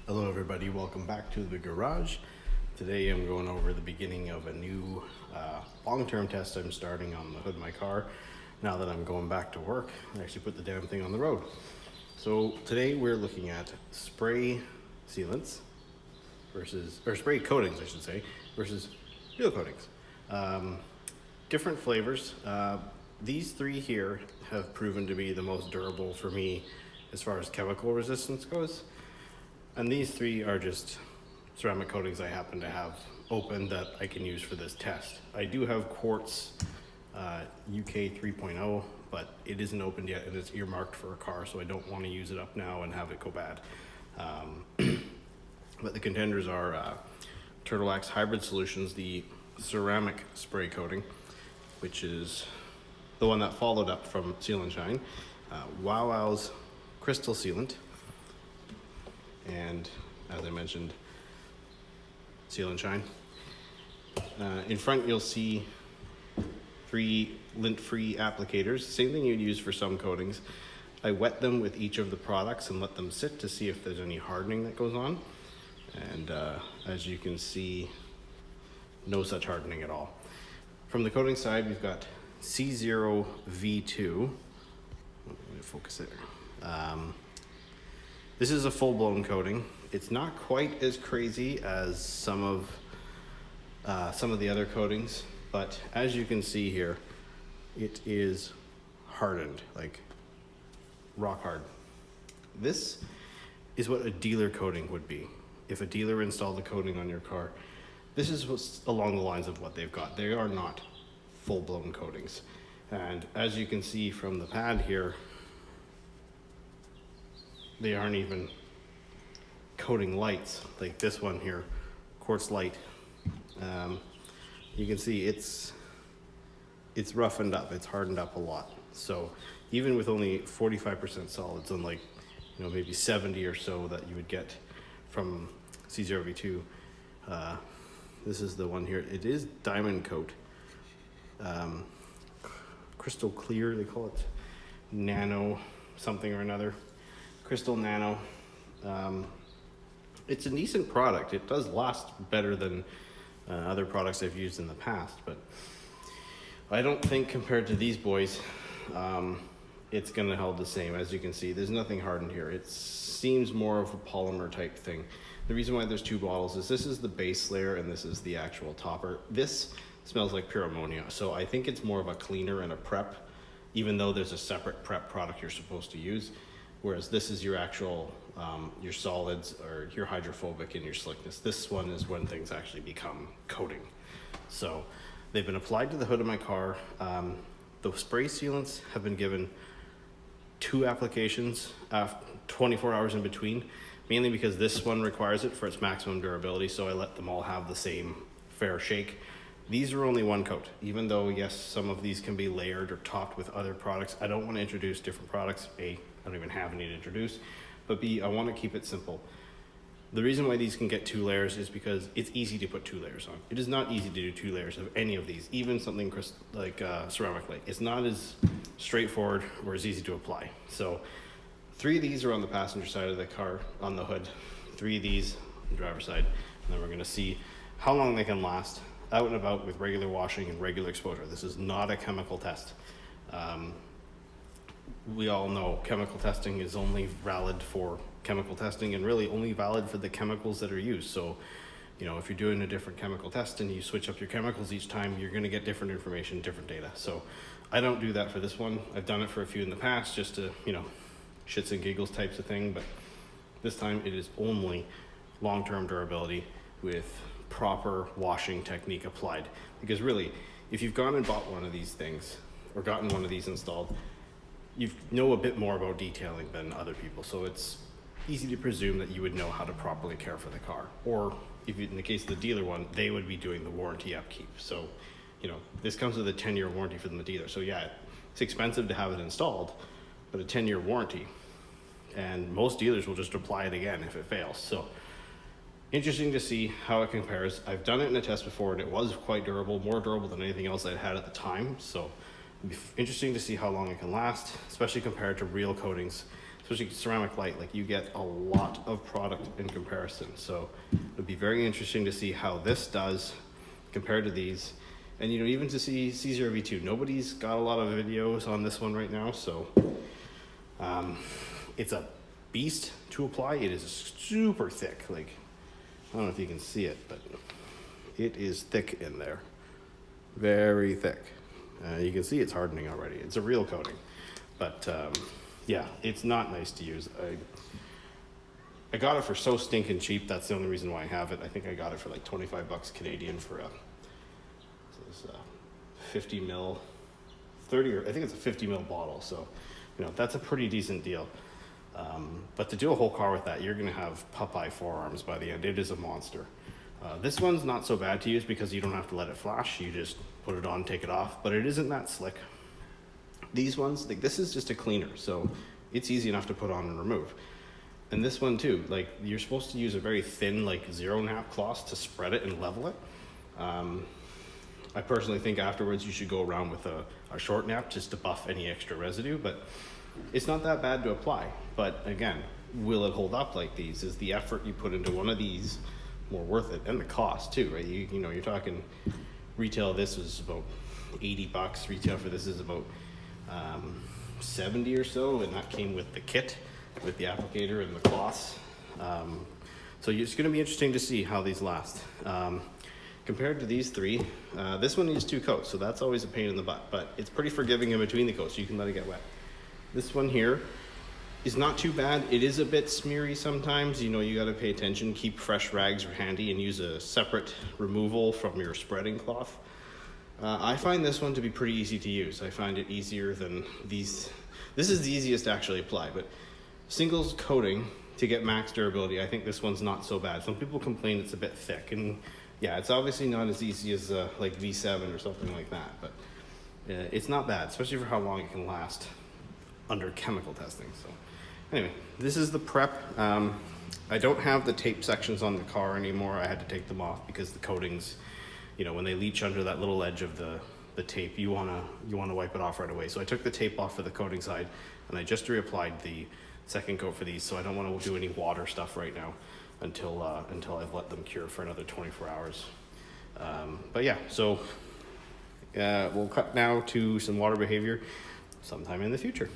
Hello everybody, welcome back to the garage. Today I'm going over the beginning of a new long-term test I'm starting on the hood of my car. Now that I'm going back to work, I actually put the damn thing on the road. So today we're looking at spray sealants versus, or spray coatings I should say, versus real coatings. Different flavors. These three here have proven to be the most durable for me as far as chemical resistance goes. And these three are just ceramic coatings I happen to have open that I can use for this test. I do have Quartz UK 3.0, but it isn't opened yet and it's earmarked for a car, so I don't want to use it up now and have it go bad. But the contenders are Turtle X Hybrid Solutions, the ceramic spray coating, which is the one that followed up from Seal and Shine, WoWos Crystal Sealant, and as I mentioned, Seal and Shine. In front you'll see 3 lint-free applicators, same thing you'd use for some coatings. I wet them with each of the products and let them sit to see if there's any hardening that goes on. And as you can see, no such hardening at all. From the coating side, we've got C0V2. Let me focus it. This is a full-blown coating. It's not quite as crazy as some of the other coatings, but as you can see here, it is hardened, like rock hard. This is what a dealer coating would be. If a dealer installed a coating on your car, this is what's along the lines of what they've got. They are not full-blown coatings. And as you can see from the pad here, they aren't even coating lights like this one here, Cquatz Lite. You can see it's roughened up, it's hardened up a lot. So even with only 45% solids, unlike maybe 70 or so that you would get from C0V2, this is the one here. It is Diamond Cote, crystal clear, they call it Nano something or another. Crystal Nano. It's a decent product. It does last better than other products I've used in the past, but I don't think compared to these boys, it's gonna hold the same. As you can see, there's nothing hardened here. It seems more of a polymer type thing. The reason why there's 2 bottles is this is the base layer and this is the actual topper. This smells like pure ammonia, so I think it's more of a cleaner and a prep, even though there's a separate prep product you're supposed to use. Whereas this is your actual, your solids or your hydrophobic and your slickness. This one is when things actually become coating. So they've been applied to the hood of my car. The spray sealants have been given 2 applications, 24 hours in between, mainly because this one requires it for its maximum durability. So I let them all have the same fair shake. These are only 1 coat, even though yes, some of these can be layered or topped with other products. I don't want to introduce different products. A, I don't even have any to introduce, but B, I want to keep it simple. The reason why these can get 2 layers is because it's easy to put 2 layers on. It is not easy to do 2 layers of any of these, even something like ceramic light. It's not as straightforward or as easy to apply. So 3 of these are on the passenger side of the car, on the hood, 3 of these on the driver's side, and then we're going to see how long they can last out and about with regular washing and regular exposure. This is not a chemical test. We all know chemical testing is only valid for chemical testing and really only valid for the chemicals that are used. So, if you're doing a different chemical test and you switch up your chemicals each time, you're gonna get different information, different data. So I don't do that for this one. I've done it for a few in the past just to, shits and giggles types of thing, but this time it is only long-term durability with proper washing technique applied. Because really, if you've gone and bought one of these things or gotten one of these installed, you know a bit more about detailing than other people. So it's easy to presume that you would know how to properly care for the car. Or if in the case of the dealer one, they would be doing the warranty upkeep. So, this comes with a 10-year warranty from the dealer. So yeah, it's expensive to have it installed, but a 10-year warranty. And most dealers will just apply it again if it fails. So interesting to see how it compares. I've done it in a test before and it was quite durable, more durable than anything else I'd had at the time. So it'd be interesting to see how long it can last, especially compared to real coatings, especially Ceramic Lite, like you get a lot of product in comparison. So it'll be very interesting to see how this does compared to these. And you know, even to see C0V2, nobody's got a lot of videos on this one right now. So it's a beast to apply. It is super thick. Like, I don't know if you can see it, but it is thick in there. Very thick. You can see it's hardening already. It's a real coating. But yeah, it's not nice to use. I got it for so stinking cheap. That's the only reason why I have it. I think I got it for like 25 bucks Canadian for a 50 mil, 30, or I think it's a 50 mil bottle. So, you know, that's a pretty decent deal. But to do a whole car with that, you're gonna have Popeye forearms by the end. It is a monster. This one's not so bad to use because you don't have to let it flash. You just put it on, take it off, but it isn't that slick. These ones, like this is just a cleaner, so it's easy enough to put on and remove. And this one too, like you're supposed to use a very thin, like 0-nap cloth to spread it and level it. I personally think afterwards you should go around with a short nap just to buff any extra residue, but it's not that bad to apply. But again, will it hold up like these? Is the effort you put into one of these more worth it? And the cost too, right? You know, you're talking retail, this was about 80 bucks. Retail for this is about 70 or so, and that came with the kit, with the applicator and the cloths. So it's gonna be interesting to see how these last. Compared to these three, this one needs 2 coats, so that's always a pain in the butt, but it's pretty forgiving in between the coats, so you can let it get wet. This one here is not too bad. It is a bit smeary sometimes. You know, you gotta pay attention, keep fresh rags handy, and use a separate removal from your spreading cloth. I find this one to be pretty easy to use. I find it easier than these. This is the easiest to actually apply, but singles coating to get max durability, I think this one's not so bad. Some people complain it's a bit thick, and yeah, it's obviously not as easy as like V7 or something like that, but it's not bad, especially for how long it can last under chemical testing. So anyway, this is the prep. I don't have the tape sections on the car anymore. I had to take them off because the coatings, you know, when they leach under that little edge of the tape, you wanna wipe it off right away. So I took the tape off for the coating side, and I just reapplied the second coat for these. So I don't want to do any water stuff right now until I've let them cure for another 24 hours. But yeah, so we'll cut now to some water behavior sometime in the future.